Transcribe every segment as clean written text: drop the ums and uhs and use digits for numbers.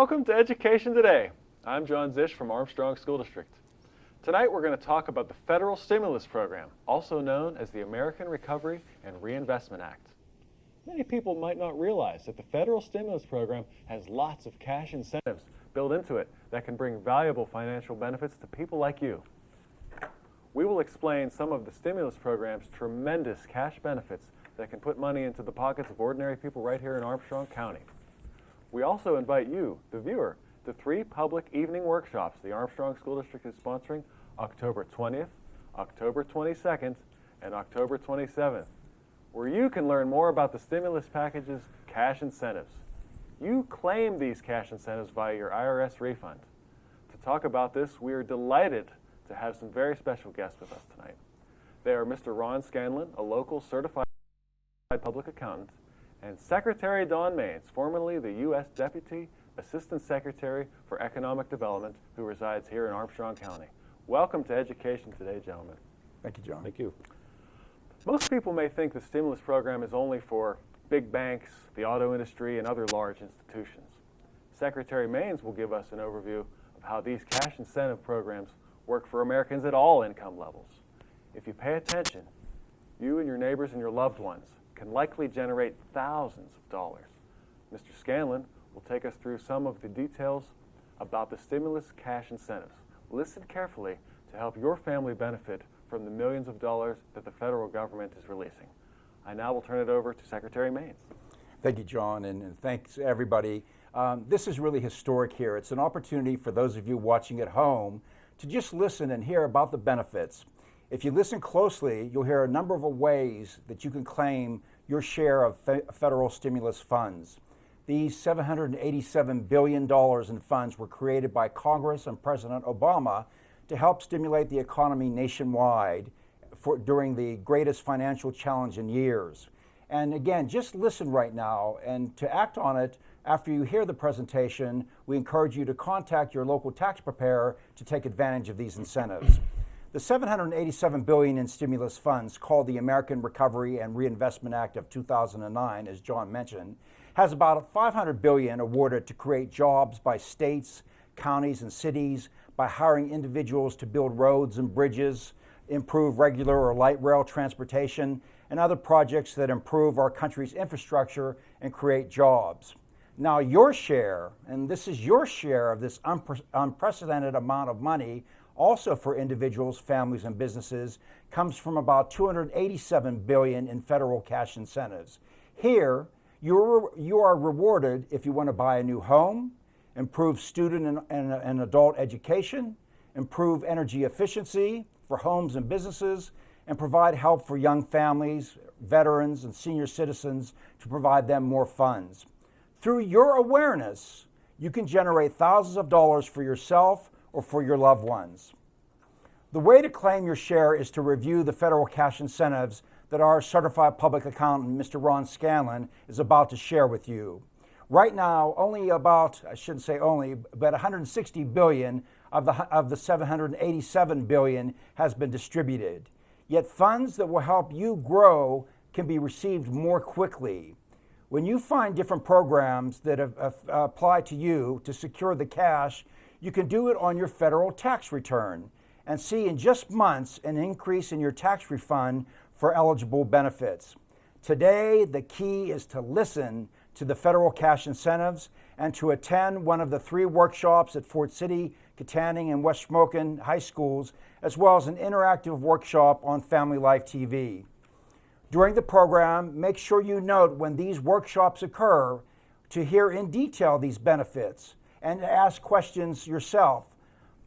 Welcome to Education Today. I'm John Zish from Armstrong School District. Tonight we're going to talk about the federal stimulus program, also known as the American Recovery and Reinvestment Act. Many people might not realize that the federal stimulus program has lots of cash incentives built into it that can bring valuable financial benefits to people like you. We will explain some of the stimulus program's tremendous cash benefits that can put money into the pockets of ordinary people right here in Armstrong County. We also invite you, the viewer, to 3 public evening workshops the Armstrong School District is sponsoring October 20th, October 22nd, and October 27th, where you can learn more about the stimulus package's cash incentives. You claim these cash incentives via your IRS refund. To talk about this, we are delighted to have some very special guests with us tonight. They are Mr. Ron Scanlon, a local certified public accountant, and Secretary Don Maines, formerly the U.S. Deputy Assistant Secretary for Economic Development, who resides here in Armstrong County. Welcome to Education Today, gentlemen. Thank you, John. Thank you. Most people may think the stimulus program is only for big banks, the auto industry, and other large institutions. Secretary Maines will give us an overview of how these cash incentive programs work for Americans at all income levels. If you pay attention, you and your neighbors and your loved ones can likely generate thousands of dollars. Mr. Scanlon will take us through some of the details about the stimulus cash incentives. Listen carefully to help your family benefit from the millions of dollars that the federal government is releasing. I now will turn it over to Secretary Maines. Thank you, John, and thanks everybody. This is really historic here. It's an opportunity for those of you watching at home to just listen and hear about the benefits. If you listen closely, you'll hear a number of ways that you can claim your share of federal stimulus funds. These $787 billion in funds were created by Congress and President Obama to help stimulate the economy nationwide during the greatest financial challenge in years. And again, just listen right now, and to act on it after you hear the presentation, we encourage you to contact your local tax preparer to take advantage of these incentives. The $787 billion in stimulus funds, called the American Recovery and Reinvestment Act of 2009, as John mentioned, has about $500 billion awarded to create jobs by states, counties, and cities, by hiring individuals to build roads and bridges, improve regular or light rail transportation, and other projects that improve our country's infrastructure and create jobs. Now your share, and this is your share of this unprecedented amount of money, also for individuals, families, and businesses, comes from about $287 billion in federal cash incentives. Here, you are rewarded if you want to buy a new home, improve student and adult education, improve energy efficiency for homes and businesses, and provide help for young families, veterans, and senior citizens to provide them more funds. Through your awareness, you can generate thousands of dollars for yourself or for your loved ones. The way to claim your share is to review the federal cash incentives that our certified public accountant, Mr. Ron Scanlon, is about to share with you. Right now, only about, I shouldn't say only, but $160 billion of the $787 billion has been distributed. Yet funds that will help you grow can be received more quickly. When you find different programs that apply to you to secure the cash, you can do it on your federal tax return and see in just months an increase in your tax refund for eligible benefits. Today, the key is to listen to the federal cash incentives and to attend one of the 3 workshops at Fort City, Katanning, and West Shamokin high schools, as well as an interactive workshop on Family Life TV. During the program, make sure you note when these workshops occur to hear in detail these benefits and to ask questions yourself.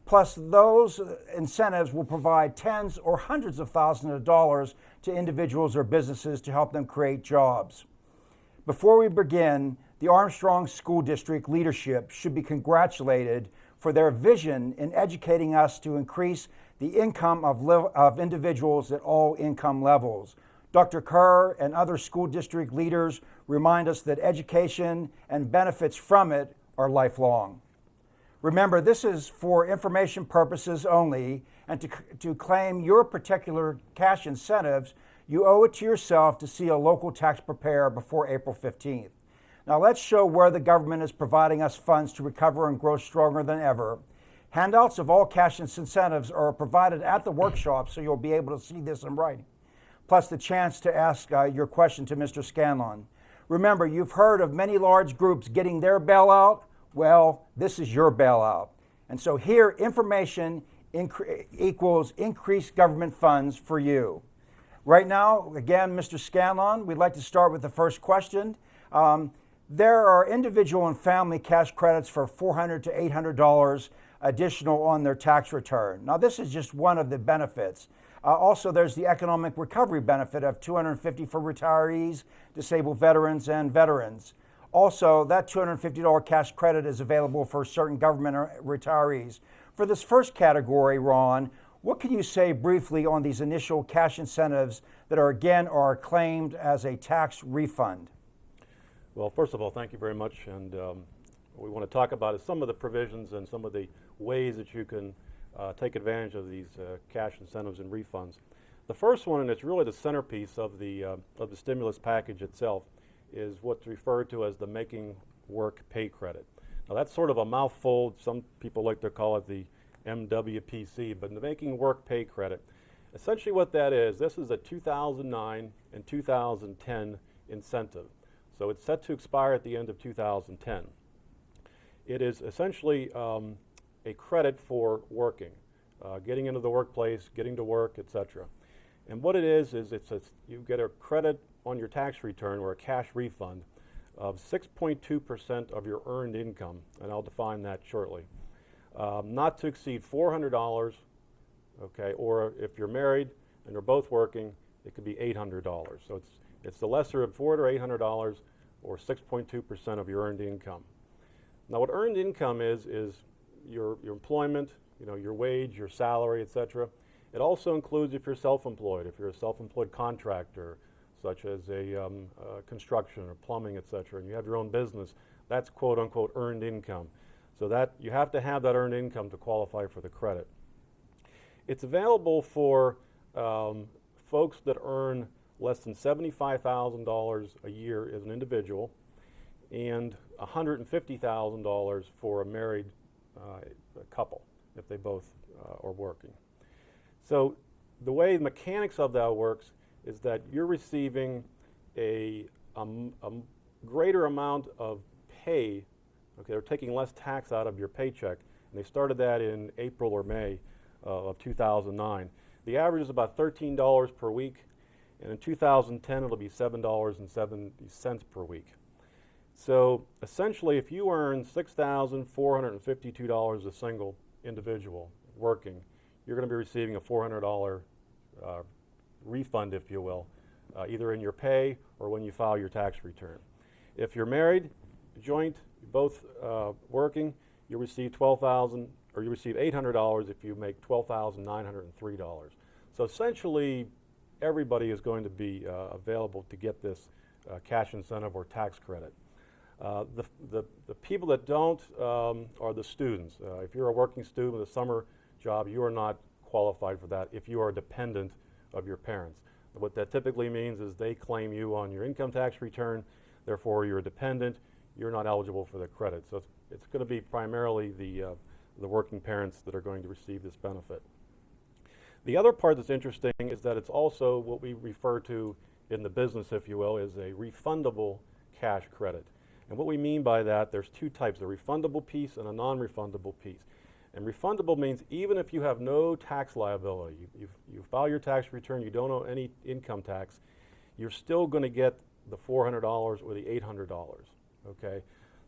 Plus, those incentives will provide tens or hundreds of thousands of dollars to individuals or businesses to help them create jobs. Before we begin, the Armstrong School District leadership should be congratulated for their vision in educating us to increase the income of individuals at all income levels. Dr. Kerr and other school district leaders remind us that education and benefits from it are lifelong. Remember, this is for information purposes only, and to claim your particular cash incentives, you owe it to yourself to see a local tax preparer before April 15th. Now let's show where the government is providing us funds to recover and grow stronger than ever. Handouts of all cash incentives are provided at the workshop, so you'll be able to see this in writing, plus the chance to ask your question to Mr. Scanlon. Remember, you've heard of many large groups getting their bailout. Well, this is your bailout. And so here, information equals increased government funds for you. Right now, again, Mr. Scanlon, we'd like to start with the first question. There are individual and family cash credits for $400 to $800 additional on their tax return. Now, this is just one of the benefits. Also, there's the economic recovery benefit of $250 for retirees, disabled veterans, and veterans. Also, that $250 cash credit is available for certain government retirees. For this first category, Ron, what can you say briefly on these initial cash incentives that are claimed as a tax refund? Well, first of all, thank you very much. And what we want to talk about is some of the provisions and some of the ways that you can take advantage of these cash incentives and refunds. The first one, and it's really the centerpiece of the stimulus package itself, is what's referred to as the Making Work Pay Credit. Now that's sort of a mouthful. Some people like to call it the MWPC, but the Making Work Pay Credit. Essentially what that is, this is a 2009 and 2010 incentive. So it's set to expire at the end of 2010. It is essentially a credit for working, getting into the workplace, getting to work, etc. And what it is you get a credit on your tax return or a cash refund of 6.2% of your earned income, and I'll define that shortly. Not to exceed $400, okay, or if you're married and you're both working, it could be $800. So it's the lesser of $400 or $800 or 6.2% of your earned income. Now what earned income is your employment, your wage, your salary, etc. It also includes if you're self-employed, if you're a self-employed contractor, such as a construction or plumbing, etc., and you have your own business, that's quote-unquote earned income. So that you have to have that earned income to qualify for the credit. It's available for folks that earn less than $75,000 a year as an individual and $150,000 for a married couple if they both are working. So the way the mechanics of that works is that you're receiving a greater amount of pay. Okay, they're taking less tax out of your paycheck, and they started that in April or May of 2009. The average is about $13 per week, and in 2010 it'll be $7.70 per week. So essentially, if you earn $6,452 a single individual working, you're going to be receiving a $400 refund, if you will, either in your pay or when you file your tax return. If you're married, joint, both working, you receive $800 if you make $12,903. So essentially, everybody is going to be available to get this cash incentive or tax credit. The people that don't are the students. If you're a working student with a summer job, you are not qualified for that if you are dependent of your parents. What that typically means is they claim you on your income tax return, therefore you're a dependent, you're not eligible for the credit. So it's going to be primarily the working parents that are going to receive this benefit. The other part that's interesting is that it's also what we refer to in the business, if you will, is a refundable cash credit. And what we mean by that, there's two types, a refundable piece and a non-refundable piece. And refundable means even if you have no tax liability, you file your tax return, you don't owe any income tax, you're still going to get the $400 or the $800, okay?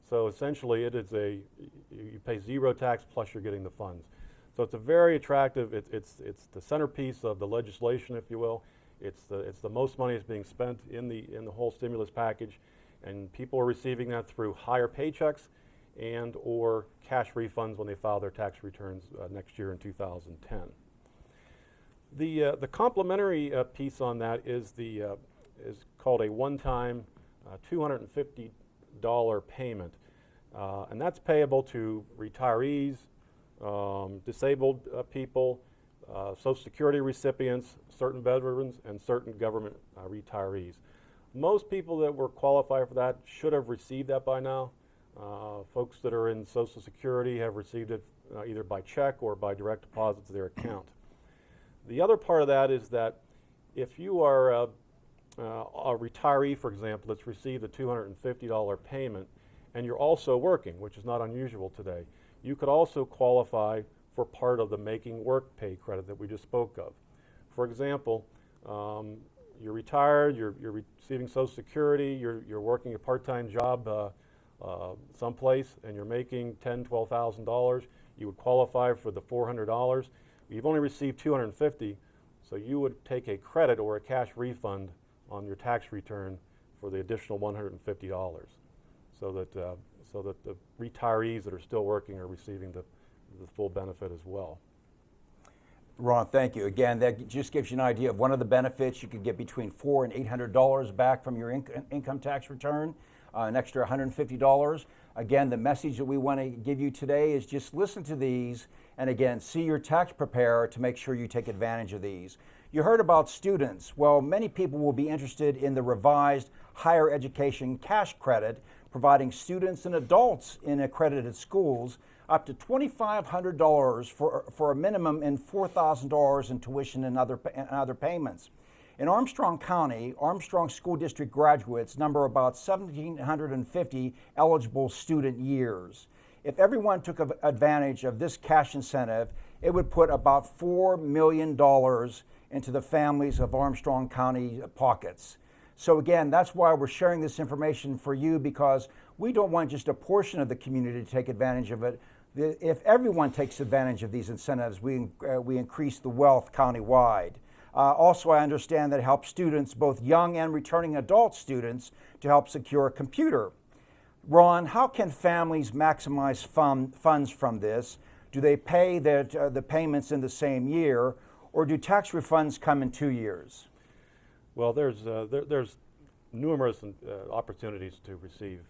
So essentially it is you pay zero tax plus you're getting the funds. So it's a very attractive, it's the centerpiece of the legislation, if you will. It's the most money that's being spent in the whole stimulus package, and people are receiving that through higher paychecks and or cash refunds when they file their tax returns next year in 2010. The complementary piece on that is called a one-time $250 payment, and that's payable to retirees, disabled people, Social Security recipients, certain veterans, and certain government retirees. Most people that were qualified for that should have received that by now. Folks that are in Social Security have received it either by check or by direct deposit to their account. The other part of that is that if you are a retiree, for example, that's received a $250 payment, and you're also working, which is not unusual today, you could also qualify for part of the Making Work Pay credit that we just spoke of. For example, you're retired, you're receiving Social Security, you're working a part-time job someplace, and you're making $10,000, $12,000, you would qualify for the $400. You've only received $250, so you would take a credit or a cash refund on your tax return for the additional $150, so that the retirees that are still working are receiving the full benefit as well. Ron, thank you. Again, that just gives you an idea of one of the benefits. You could get between $400 and $800 back from your income tax return, an extra $150. Again, the message that we want to give you today is just listen to these, and again, see your tax preparer to make sure you take advantage of these. You heard about students. Well, many people will be interested in the revised higher education cash credit, providing students and adults in accredited schools up to $2,500 for a minimum in $4,000 in tuition and other payments. In Armstrong County, Armstrong School District graduates number about 1,750 eligible student years. If everyone took advantage of this cash incentive, it would put about $4 million into the families of Armstrong County pockets. So again, that's why we're sharing this information for you, because we don't want just a portion of the community to take advantage of it. If everyone takes advantage of these incentives, we increase the wealth countywide. Also, I understand that it helps students, both young and returning adult students, to help secure a computer. Ron, how can families maximize funds from this? Do they pay the payments in the same year, or do tax refunds come in 2 years? Well, there's numerous opportunities to receive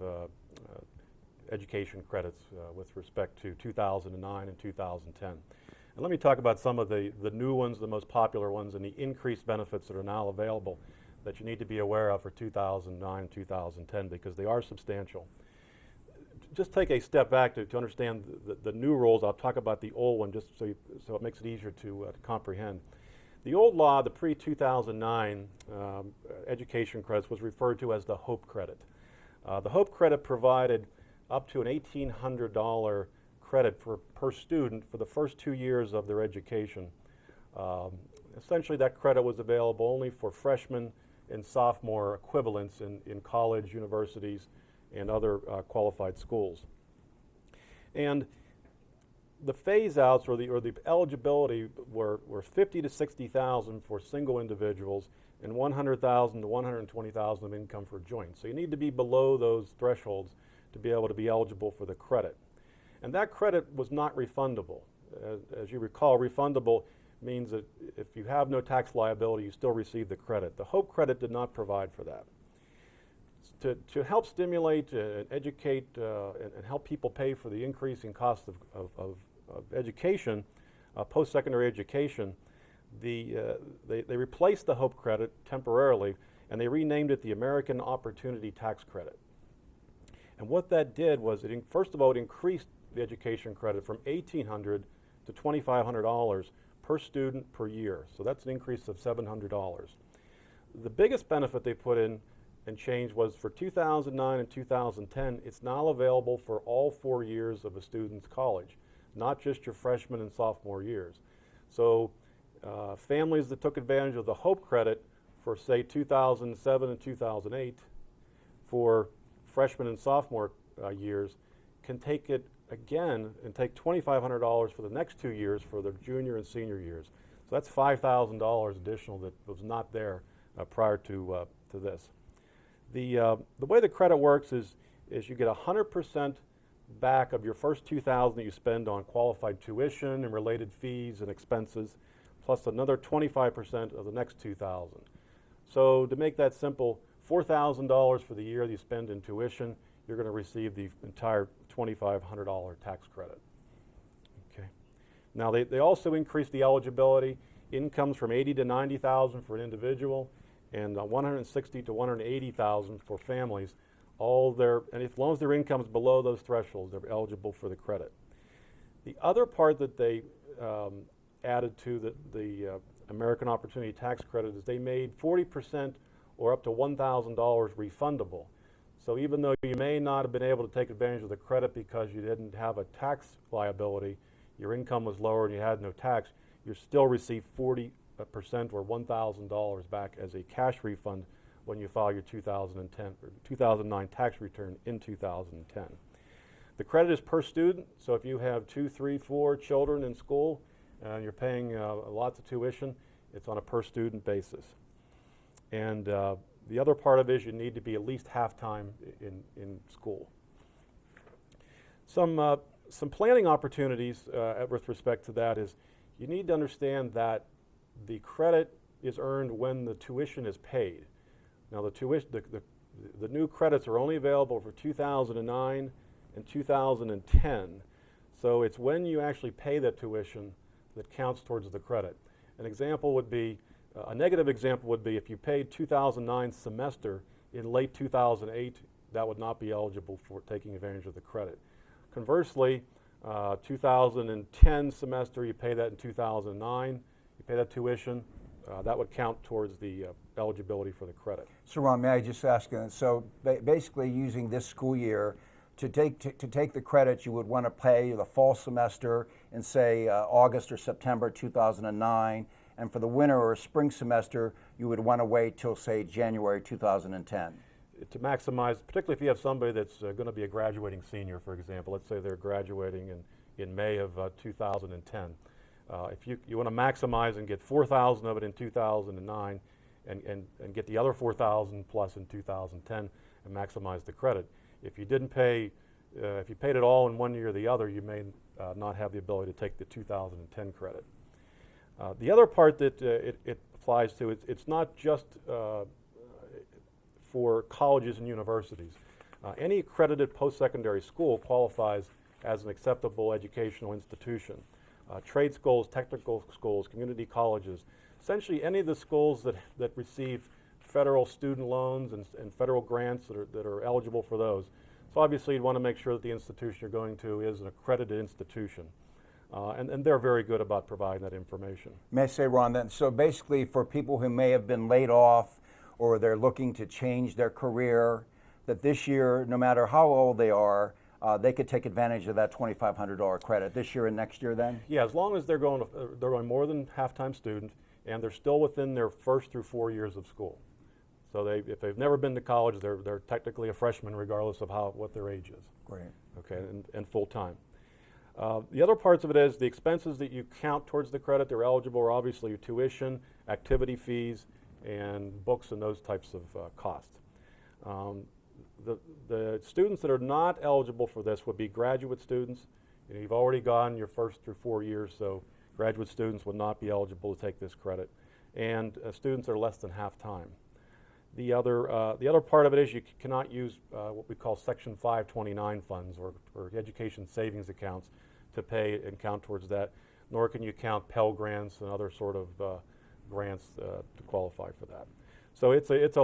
education credits with respect to 2009 and 2010. And let me talk about some of the new ones, the most popular ones, and the increased benefits that are now available that you need to be aware of for 2009 and 2010, because they are substantial. Just take a step back to understand the new rules. I'll talk about the old one just so it makes it easier to comprehend. The old law, the pre-2009 education credits, was referred to as the HOPE credit. The HOPE credit provided up to an $1,800 credit per student for the first 2 years of their education. Essentially, that credit was available only for freshman and sophomore equivalents in college, universities, and other qualified schools. And the phase-outs or the eligibility were 50 to 60,000 for single individuals and 100,000 to 120,000 of income for joint. So you need to be below those thresholds to be able to be eligible for the credit. And that credit was not refundable. As you recall, refundable means that if you have no tax liability, you still receive the credit. The HOPE credit did not provide for that. To help stimulate and educate and help people pay for the increasing cost of education, post-secondary education, they replaced the HOPE credit temporarily, and they renamed it the American Opportunity Tax Credit. And what that did was, first of all, it increased the education credit from $1,800 to $2,500 per student per year. So that's an increase of $700. The biggest benefit they put in and change was for 2009 and 2010, it's now available for all 4 years of a student's college, not just your freshman and sophomore years. So families that took advantage of the HOPE credit for, say, 2007 and 2008 for freshman and sophomore years can take it again and take $2,500 for the next 2 years for their junior and senior years. So that's $5,000 additional that was not there prior to this. The way the credit works is you get 100% back of your first $2,000 that you spend on qualified tuition and related fees and expenses, plus another 25% of the next $2,000. So to make that simple, $4,000 for the year that you spend in tuition, you're going to receive the entire $2,500 tax credit. Okay. Now they also increase the eligibility. Incomes from $80,000 to $90,000 for an individual, and 160 to 180,000 for families. And as long as their income is below those thresholds, they're eligible for the credit. The other part that they added to the American Opportunity Tax Credit is they made 40% or up to $1,000 refundable. So even though you may not have been able to take advantage of the credit because you didn't have a tax liability, your income was lower and you had no tax, you still receive 40% or $1,000 back as a cash refund when you file your 2009 tax return in 2010. The credit is per student, so if you have 2, 3, 4 children in school and you're paying lots of tuition, it's on a per student basis. And the other part of it is you need to be at least half-time in school. Some planning opportunities with respect to that is you need to understand that the credit is earned when the tuition is paid. Now the new credits are only available for 2009 and 2010. So it's when you actually pay that tuition that counts towards the credit. An example would be, a negative example would be if you paid 2009 semester in late 2008, that would not be eligible for taking advantage of the credit. Conversely, 2010 semester, you pay that in 2009, you pay that tuition, that would count towards the eligibility for the credit. So Ron, may I just ask, so basically using this school year, to take the credit, you would want to pay the fall semester in, say, August or September 2009, and for the winter or spring semester, you would want to wait till, say, January 2010. To maximize, particularly if you have somebody that's going to be a graduating senior, for example, let's say they're graduating in May of 2010. If you want to maximize and get 4,000 of it in 2009 and get the other 4,000 plus in 2010 and maximize the credit. If you didn't pay, if you paid it all in one year or the other, you may not have the ability to take the 2010 credit. The other part that it applies to, it's not just for colleges and universities. Any accredited post-secondary school qualifies as an acceptable educational institution. Trade schools, technical schools, community colleges, essentially any of the schools that receive federal student loans and federal grants that are eligible for those. So obviously you'd want to make sure that the institution you're going to is an accredited institution. And they're very good about providing that information. May I say, Ron, then, so basically for people who may have been laid off or they're looking to change their career, that this year, no matter how old they are, they could take advantage of that $2,500 credit this year and next year then? Yeah, as long as they're going more than half-time student and they're still within their first through 4 years of school. So if they've never been to college, they're technically a freshman regardless of what their age is. Great. Okay, and full-time. The other parts of it is the expenses that you count towards the credit, they're eligible are obviously your tuition, activity fees, and books and those types of costs. The students that are not eligible for this would be graduate students. You know, you've already gone your first through 4 years, so graduate students would not be eligible to take this credit. And students that are less than half-time. The other part of it is you cannot use what we call Section 529 funds or education savings accounts to pay and count towards that, nor can you count Pell Grants and other sort of grants to qualify for that. So it's a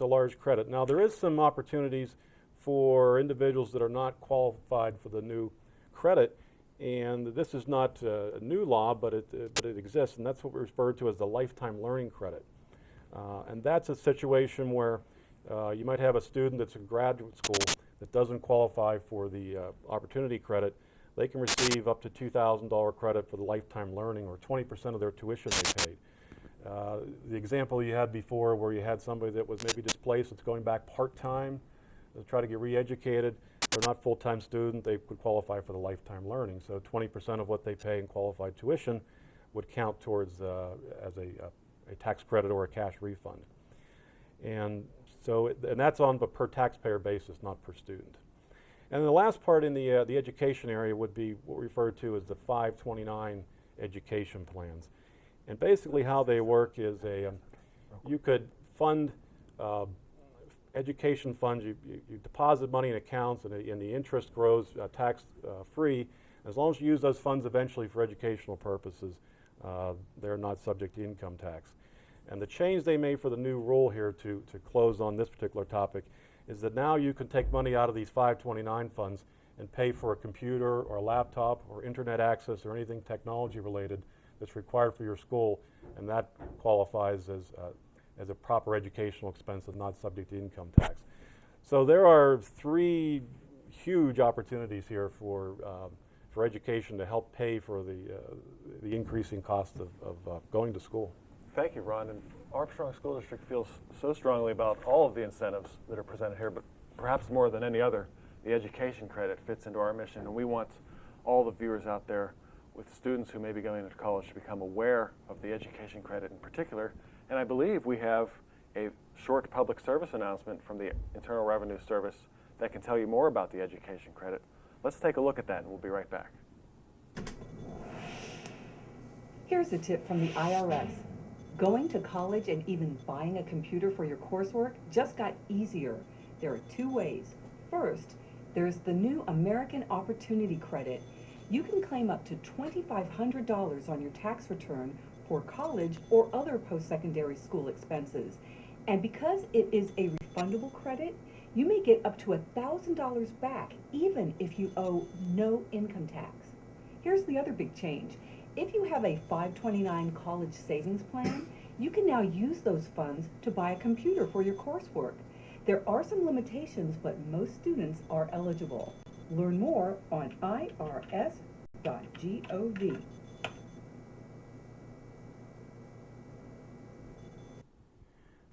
large credit. Now there is some opportunities for individuals that are not qualified for the new credit, and this is not a new law, but it exists, and that's what we refer to as the lifetime learning credit. And that's a situation where you might have a student that's in graduate school that doesn't qualify for the opportunity credit. They can receive up to $2,000 credit for the lifetime learning, or 20% of their tuition they paid. The example you had before where you had somebody that was maybe displaced that's going back part-time to try to get re-educated, they're not full-time student, they could qualify for the lifetime learning. So 20% of what they pay in qualified tuition would count towards as a tax credit or a cash refund. And so, and that's on a per taxpayer basis, not per student. And the last part in the education area would be what we refer to as the 529 education plans. And basically how they work is you could fund education funds, you deposit money in accounts and the interest grows tax free. As long as you use those funds eventually for educational purposes, they're not subject to income tax. And the change they made for the new rule here to close on this particular topic is that now you can take money out of these 529 funds and pay for a computer or a laptop or internet access or anything technology related that's required for your school, and that qualifies as a proper educational expense and not subject to income tax. So there are three huge opportunities here for education to help pay for the increasing cost of going to school. Thank you, Ron. And Armstrong School District feels so strongly about all of the incentives that are presented here, but perhaps more than any other, the education credit fits into our mission, and we want all the viewers out there with students who may be going to college to become aware of the education credit in particular. And I believe we have a short public service announcement from the Internal Revenue Service that can tell you more about the education credit. Let's take a look at that, and we'll be right back. Here's a tip from the IRS. Going to college and even buying a computer for your coursework just got easier. There are two ways. First, there's the new American Opportunity Credit. You can claim up to $2,500 on your tax return for college or other post-secondary school expenses. And because it is a refundable credit, you may get up to $1,000 back even if you owe no income tax. Here's the other big change. If you have a 529 college savings plan, you can now use those funds to buy a computer for your coursework. There are some limitations, but most students are eligible. Learn more on irs.gov.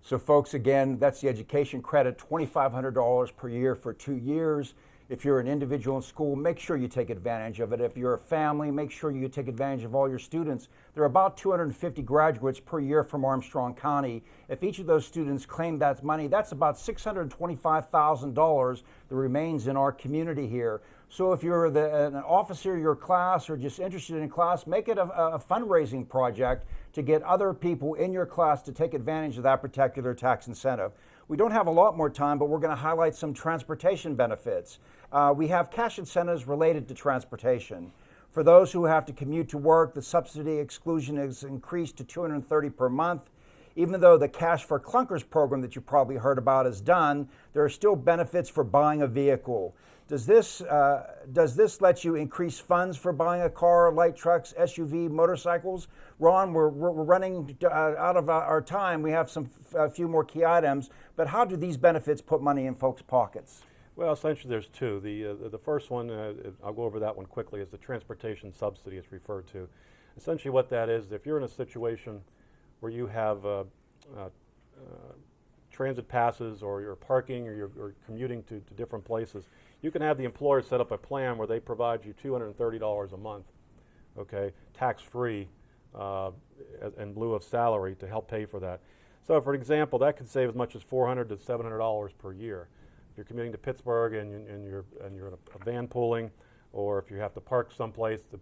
So folks, again, that's the education credit, $2,500 per year for 2 years. If you're an individual in school, make sure you take advantage of it. If you're a family, make sure you take advantage of all your students. There are about 250 graduates per year from Armstrong County. If each of those students claim that money, that's about $625,000 that remains in our community here. So if you're an officer of your class or just interested in class, make it a fundraising project to get other people in your class to take advantage of that particular tax incentive. We don't have a lot more time, but we're going to highlight some transportation benefits. We have cash incentives related to transportation. For those who have to commute to work, the subsidy exclusion is increased to $230 per month. Even though the Cash for Clunkers program that you probably heard about is done, there are still benefits for buying a vehicle. Does this let you increase funds for buying a car, light trucks, SUV, motorcycles? Ron, we're running out of our time. We have a few more key items, but how do these benefits put money in folks' pockets? Well, essentially there's two. The first one, I'll go over that one quickly, is the transportation subsidy it's referred to. Essentially what that is, if you're in a situation where you have transit passes or you're parking or you're commuting to different places, you can have the employer set up a plan where they provide you $230 a month, okay, tax-free in lieu of salary to help pay for that. So for example, that could save as much as $400 to $700 per year. If you're commuting to Pittsburgh and you're in a van pooling, or if you have to park someplace, the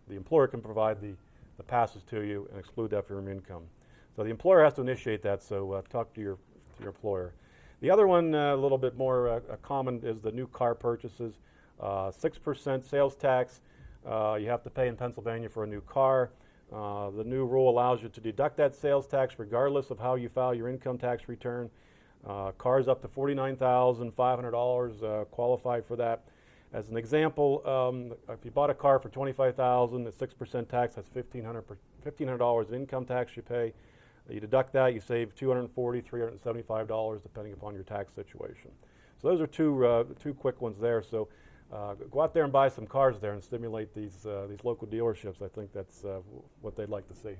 employer can provide the passes to you and exclude that from your income. So the employer has to initiate that, so talk to your employer. The other one, a little bit more common, is the new car purchases. 6% sales tax you have to pay in Pennsylvania for a new car. The new rule allows you to deduct that sales tax regardless of how you file your income tax return. Cars up to $49,500 qualify for that. As an example, if you bought a car for $25,000 at 6% tax, that's $1,500 of income tax you pay. You deduct that, you save $240, $375 depending upon your tax situation. So those are two quick ones there. So go out there and buy some cars there and stimulate these local dealerships. I think that's what they'd like to see.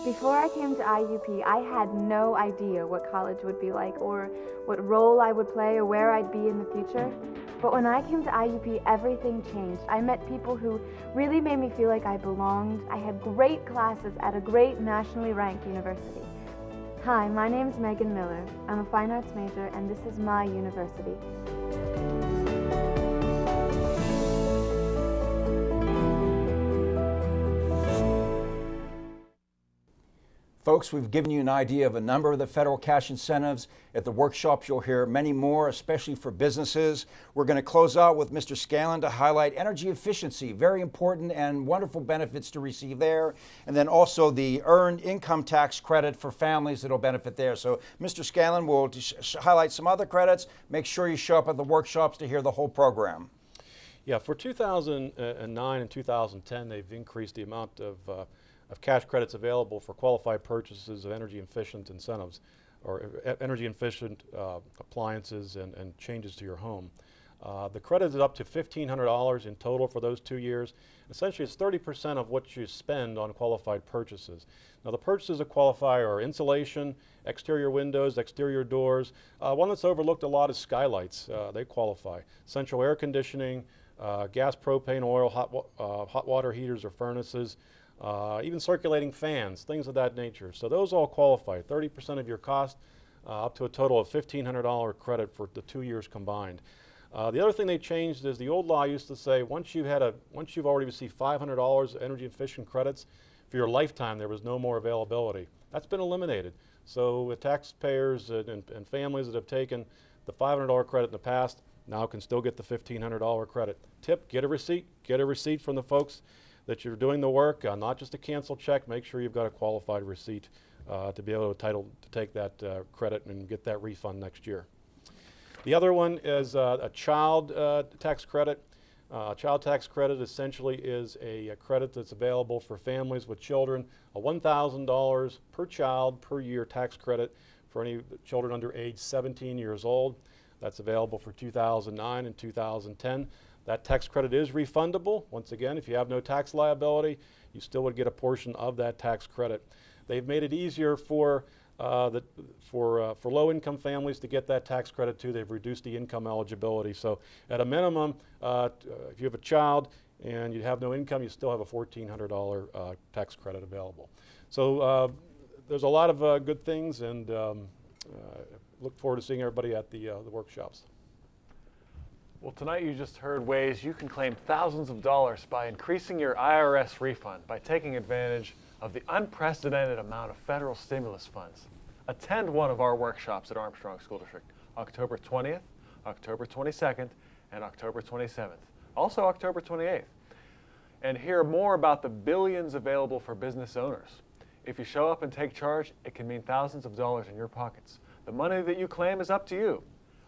Before I came to IUP, I had no idea what college would be like or what role I would play or where I'd be in the future. But when I came to IUP, everything changed. I met people who really made me feel like I belonged. I had great classes at a great nationally ranked university. Hi, my name is Megan Miller. I'm a fine arts major, and this is my university. Folks, we've given you an idea of a number of the federal cash incentives. At the workshops, you'll hear many more, especially for businesses. We're going to close out with Mr. Scanlon to highlight energy efficiency, very important and wonderful benefits to receive there. And then also the earned income tax credit for families that'll benefit there. So Mr. Scanlon will highlight some other credits. Make sure you show up at the workshops to hear the whole program. Yeah, for 2009 and 2010, they've increased the amount of cash credits available for qualified purchases of energy efficient incentives or energy efficient appliances and changes to your home. The credit is up to $1,500 in total for those 2 years. Essentially, it's 30% of what you spend on qualified purchases. Now, the purchases that qualify are insulation, exterior windows, exterior doors. One that's overlooked a lot is skylights. They qualify. Central air conditioning, gas, propane, oil, hot water heaters or furnaces, even circulating fans, things of that nature. So those all qualify. 30% of your cost, up to a total of $1,500 credit for the 2 years combined. The other thing they changed is the old law used to say once you've already received $500 energy efficient credits for your lifetime, there was no more availability. That's been eliminated. So taxpayers and families that have taken the $500 credit in the past now can still get the $1,500 credit. Tip: get a receipt. Get a receipt from the folks that you're doing the work, not just a canceled check. Make sure you've got a qualified receipt to be able to take that credit and get that refund next year. The other one is a child tax credit. Child tax credit essentially is a credit that's available for families with children, a $1,000 per child per year tax credit for any children under age 17 years old. That's available for 2009 and 2010. That tax credit is refundable. Once again, if you have no tax liability, you still would get a portion of that tax credit. They've made it easier for low-income families to get that tax credit too. They've reduced the income eligibility. So at a minimum, if you have a child and you have no income, you still have a $1,400 tax credit available. So there's a lot of good things, and look forward to seeing everybody at the workshops. Well, tonight you just heard ways you can claim thousands of dollars by increasing your IRS refund by taking advantage of the unprecedented amount of federal stimulus funds. Attend one of our workshops at Armstrong School District, October 20th, October 22nd, and October 27th. Also October 28th. And hear more about the billions available for business owners. If you show up and take charge, it can mean thousands of dollars in your pockets. The money that you claim is up to you.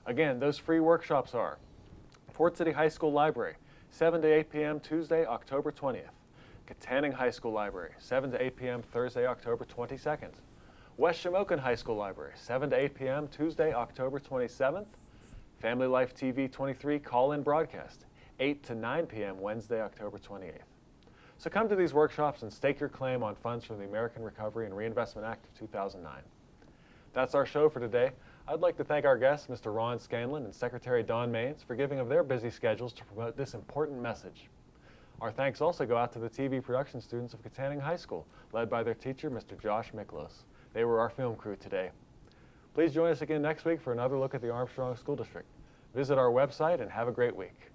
Again, those free workshops are Fort City High School Library, 7 to 8 p.m. Tuesday, October 20th. Katanning High School Library, 7 to 8 p.m. Thursday, October 22nd. West Shamokin High School Library, 7 to 8 p.m. Tuesday, October 27th. Family Life TV 23 call-in broadcast, 8 to 9 p.m. Wednesday, October 28th. So come to these workshops and stake your claim on funds from the American Recovery and Reinvestment Act of 2009. That's our show for today. I'd like to thank our guests, Mr. Ron Scanlon and Secretary Don Maines, for giving of their busy schedules to promote this important message. Our thanks also go out to the TV production students of Katanning High School, led by their teacher, Mr. Josh Miklos. They were our film crew today. Please join us again next week for another look at the Armstrong School District. Visit our website and have a great week.